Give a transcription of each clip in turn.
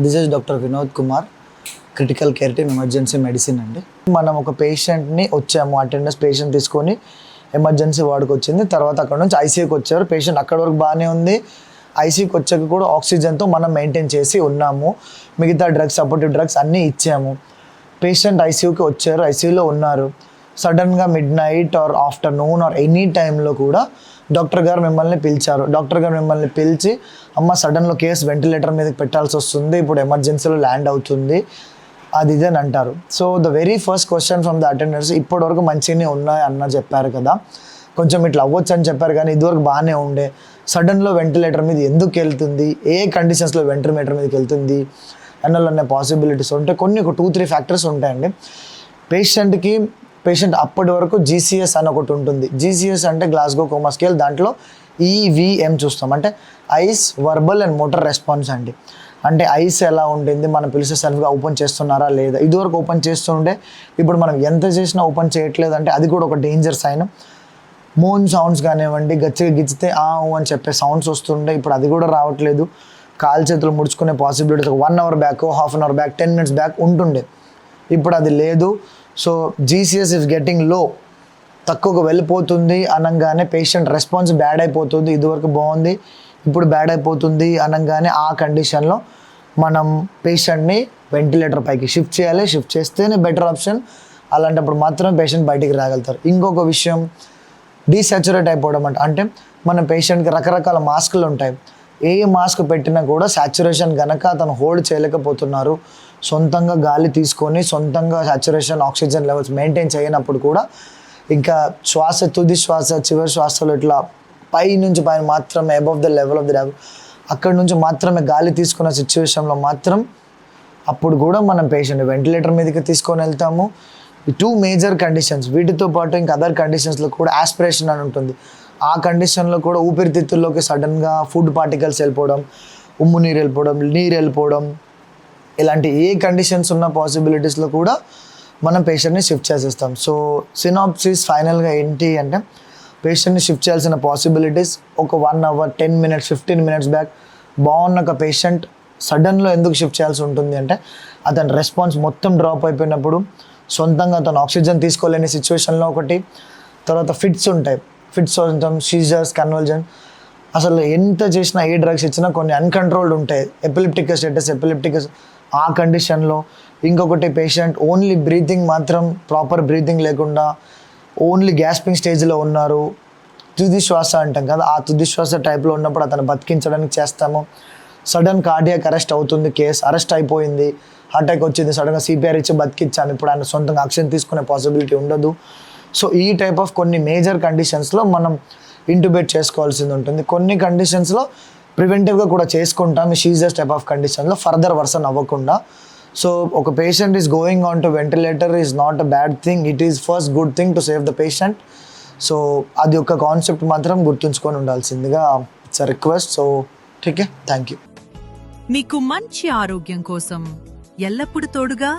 This is doctor Vinod Kumar, critical care team emergency medicine అండి. మనం ఒక పేషెంట్ని వచ్చాము, అటెండెన్స్ పేషెంట్ తీసుకొని ఎమర్జెన్సీ వార్డుకి వచ్చింది. తర్వాత అక్కడ నుంచి ఐసీయూకి వచ్చారు. పేషెంట్ అక్కడ వరకు బాగానే ఉంది. ఐసీయూకి వచ్చాక కూడా ఆక్సిజన్తో మనం మెయింటైన్ చేసి ఉన్నాము. మిగతా డ్రగ్స్, సపోర్టివ్ డ్రగ్స్ అన్నీ ఇచ్చాము. పేషెంట్ ఐసీయూకి వచ్చారు, ఐసీయూలో ఉన్నారు. సడన్గా mid night are afternoon or any టైంలో కూడా డాక్టర్ గారు మిమ్మల్ని పిలిచారు. డాక్టర్ గారు మిమ్మల్ని పిలిచి, అమ్మ సడన్లో కేసు వెంటిలేటర్ మీదకి పెట్టాల్సి వస్తుంది, ఇప్పుడు ఎమర్జెన్సీలో ల్యాండ్ అవుతుంది, అది ఇది అని అంటారు. So the very first question from the attenders, ఇప్పటివరకు మంచిగానే ఉన్నాయి అన్న చెప్పారు కదా, కొంచెం ఇట్లా అవ్వచ్చు అని చెప్పారు కానీ ఇదివరకు బాగానే ఉండే, సడన్లో వెంటిలేటర్ మీద ఎందుకు వెళ్తుంది, ఏ కండిషన్స్లో వెంటిలేటర్ మీదకి వెళ్తుంది అన్న పాసిబిలిటీస్ ఉంటాయి. కొన్ని ఒక 2-3 ఫ్యాక్టర్స్ ఉంటాయండి. పేషెంట్ అప్పటి వరకు జీసీఎస్ అని ఒకటి ఉంటుంది. జీసీఎస్ అంటే గ్లాస్గో కోమా స్కేల్, దాంట్లో ఈవీఎం చూస్తాం, అంటే ice verbal and motor response అండి. అంటే ఐస్ ఎలా ఉంటుంది, మనం పిలిచే సరిగ్గా ఓపెన్ చేస్తున్నారా లేదా, ఇదివరకు ఓపెన్ చేస్తుంటే ఇప్పుడు మనం ఎంత చేసినా ఓపెన్ చేయట్లేదు అంటే అది కూడా ఒక డేంజర్ సైన్. మోన్ సౌండ్స్ కానివ్వండి, గచ్చిగా గిచ్చితే అని చెప్పే సౌండ్స్ వస్తుండే, ఇప్పుడు అది కూడా రావట్లేదు. కాలు చేతులు ముడుచుకునే possibilities 1 hour back, half an hour back, 10 minutes back ఉంటుండే, ఇప్పుడు అది లేదు. సో జీసీఎస్ ఇస్ గెట్టింగ్ లో, తక్కువగా వెళ్ళిపోతుంది అనగానే పేషెంట్ రెస్పాన్స్ బ్యాడ్ అయిపోతుంది. ఇదివరకు బాగుంది, ఇప్పుడు బ్యాడ్ అయిపోతుంది అనగానే ఆ కండిషన్లో మనం పేషెంట్ని వెంటిలేటర్ పైకి షిఫ్ట్ చేయాలి. షిఫ్ట్ చేస్తేనే బెటర్ ఆప్షన్. అలాంటప్పుడు మాత్రమే పేషెంట్ బయటికి రాగలుగుతారు. ఇంకొక విషయం, డీసాచురేట్ అయిపోవడం అంటే మన పేషెంట్కి రకరకాల మాస్కులు ఉంటాయి. ఏ మాస్క్ పెట్టినా కూడా సాచురేషన్ కనుక అతను హోల్డ్ చేయలేకపోతున్నారు, సొంతంగా గాలి తీసుకొని సొంతంగా సాచురేషన్ ఆక్సిజన్ లెవెల్స్ మెయింటైన్ చేయనప్పుడు కూడా ఇంకా శ్వాస, తుది శ్వాస, చివరి శ్వాసలు ఇట్లా పైన మాత్రమే above the level of the level, అక్కడి నుంచి మాత్రమే గాలి తీసుకున్న సిచ్యువేషన్లో మాత్రం అప్పుడు కూడా మనం పేషెంట్ వెంటిలేటర్ మీదకి తీసుకొని వెళ్తాము. ఈ 2 మేజర్ కండిషన్స్, వీటితో పాటు ఇంకా అదర్ కండిషన్స్లో కూడా ఆస్పిరేషన్ అని ఉంటుంది. ఆ కండిషన్లో కూడా ఊపిరితిత్తుల్లోకి సడన్గా ఫుడ్ పార్టికల్స్ వెళ్ళిపోవడం, ఉమ్ము నీరు వెళ్ళిపోవడం, ఇలాంటి ఏ కండిషన్స్ ఉన్న పాసిబిలిటీస్లో కూడా మనం పేషెంట్ని షిఫ్ట్ చేసేస్తాం. సో సినాప్సిస్ ఫైనల్గా ఏంటి అంటే, పేషెంట్ని షిఫ్ట్ చేయాల్సిన పాసిబిలిటీస్ ఒక 1 hour, 10 minutes, 15 minutes బ్యాక్ బాగున్న ఒక పేషెంట్ సడన్లో ఎందుకు షిఫ్ట్ చేయాల్సి ఉంటుంది అంటే, అతని రెస్పాన్స్ మొత్తం డ్రాప్ అయిపోయినప్పుడు, సొంతంగా అతను ఆక్సిజన్ తీసుకోలేని సిచ్యువేషన్లో ఒకటి, తర్వాత ఫిట్స్ ఉంటాయి, ఫిట్స్ ఉంటాం, సీజర్స్, కన్వల్జన్, అసలు ఎంత చేసినా ఏ డ్రగ్స్ ఇచ్చినా కొన్ని అన్కంట్రోల్డ్ ఉంటాయి. ఎపిలిప్టికస్ ఆ కండిషన్లో. ఇంకొకటి పేషెంట్ ఓన్లీ బ్రీతింగ్ మాత్రం ప్రాపర్ బ్రీతింగ్ లేకుండా ఓన్లీ గ్యాస్పింగ్ స్టేజ్లో ఉన్నారు, తుది శ్వాస అంటాం కదా, ఆ తుది శ్వాస టైప్లో ఉన్నప్పుడు అతను బతికించడానికి చేస్తాము. సడన్ కార్డియాక్ అరెస్ట్ అవుతుంది, కేసు అరెస్ట్ అయిపోయింది, హార్ట్ అటాక్ వచ్చింది, సడన్గా సిపిఆర్ ఇచ్చి బతికిచ్చాము, ఇప్పుడు ఆయన సొంతంగా ఆక్సిజన్ తీసుకునే పాసిబిలిటీ ఉండదు. సో ఈ టైప్ ఆఫ్ కొన్ని మేజర్ కండిషన్స్లో మనం ఇంట్యూబేట్ చేసుకోవాల్సింది ఉంటుంది. కొన్ని కండిషన్స్లో ప్రివెంటివ్గా కూడా చేసుకుంటాం, ఈ సీజర్స్ టైప్ ఆఫ్ కండిషన్లో ఫర్దర్ వర్సన్ అవ్వకుండా. సో ఒక patient is going on to ventilator is not a bad thing, it is first good thing to save the patient. So అది ఒక కాన్సెప్ట్ మాత్రం గుర్తుంచుకొని ఉండాల్సిందిగా ఇట్స్ అ రిక్వెస్ట్. సో ఠీకే, thank you. మీకు మంచి ఆరోగ్యం కోసం ఎల్లప్పుడూ తోడుగా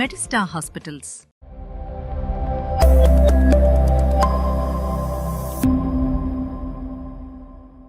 మెడిస్టార్ హాస్పిటల్స్.